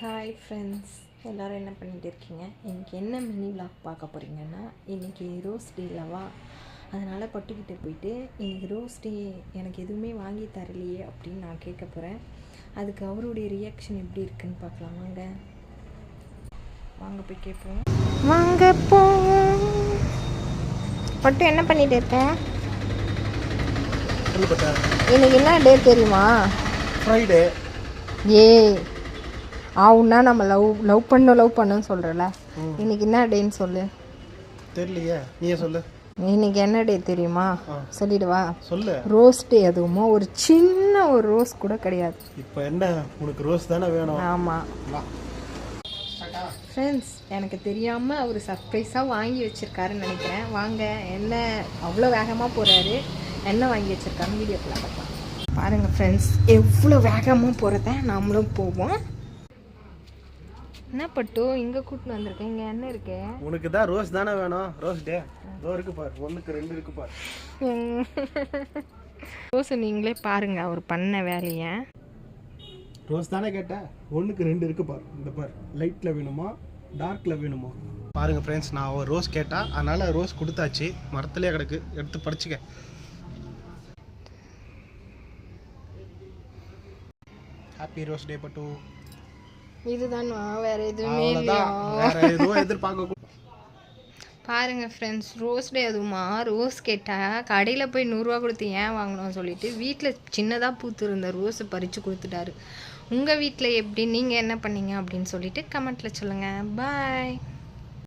Hi friends, எல்லோரும் என்ன பண்ணிகிட்டு இருக்கீங்க? இன்றைக்கி என்ன மினி விளாக் பார்க்க போகிறீங்கன்னா, இன்றைக்கி ரோஸ் டேலவா, அதனால் பட்டுக்கிட்ட போயிட்டு இன்றைக்கி ரோஸ் டே எனக்கு எதுவுமே வாங்கி தரலையே அப்படின்னு நான் கேட்க போகிறேன். அதுக்கு அவருடைய ரியாக்ஷன் எப்படி இருக்குன்னு பார்க்கலாம். வாங்க போய் கேட்போம். வாங்க போவோம். பட்டு என்ன பண்ணிகிட்டு இருக்கேன்? இன்னைக்கு என்ன டே தெரியுமா? ஃப்ரைடே. ஆவுன்னா நம்ம லவ் பண்ணணும்னு சொல்கிறல. இன்னைக்கு என்ன டேன்னு சொல்லு. தெரியலையே, நீயே சொல்லு. இன்னைக்கு என்ன டே தெரியுமா? சொல்லிடுவா. சொல்லு. Rose day. அதுவுமா ஒரு சின்ன ஒரு ரோஸ் கூட கிடையாது. இப்போ என்ன, உனக்கு ரோஸ் தானே வேணும்? ஆமாம் ஃப்ரெண்ட்ஸ், எனக்கு தெரியாமல் அவர் சர்ப்ரைஸாக வாங்கி வச்சுருக்காருன்னு நினைக்கிறேன். வாங்க, என்ன அவ்வளோ வேகமாக போகிறாரு, என்ன வாங்கி வச்சுருக்காருன்னு வீடியோக்குள்ள பார்க்கலாம். பாருங்கள் ஃப்ரெண்ட்ஸ், எவ்வளோ வேகமாக போகிறத நாமளும் போவோம். என்ன பட்டு இங்கே கூட்டின்னு வந்திருக்கேன்? இங்கே என்ன இருக்கு? உனக்கு தான் ரோஸ் தானே வேணும். ரோஸ் டே இருக்கு பாரு, 1க்கு 2 இருக்கு பாரு. ரோஸ் நீங்களே பாருங்க அவர் பண்ண வேலையை. ரோஸ் தானே கேட்டேன், 1க்கு 2 இருக்கு பாரு. இந்த பாரு, லைட்டில் வேணுமா டார்க்கில் வேணுமா பாருங்கள் ஃப்ரெண்ட்ஸ். நான் ஒரு ரோஸ் கேட்டா, அதனால் ரோஸ் கொடுத்தாச்சு. மரத்துலேயே கிடக்கு, எடுத்து படிச்சுக்க. ஹாப்பி ரோஸ் டே பட்டு. இதுதானா? வேற எதுவுமே எதிர்பார்க்க. பாருங்க ஃப்ரெண்ட்ஸ், ரோஸ் டே. அதுவுமா ரோஸ் கேட்டால் கடையில் போய் 100 ரூபா கொடுத்து ஏன் வாங்கணும்னு சொல்லிட்டு வீட்டில் சின்னதாக பூத்து இருந்த ரோஸை பறித்து கொடுத்துட்டாரு. உங்கள் வீட்டில் எப்படி, நீங்கள் என்ன பண்ணீங்க அப்படின்னு சொல்லிட்டு கமெண்ட்டில் சொல்லுங்கள். பாய்.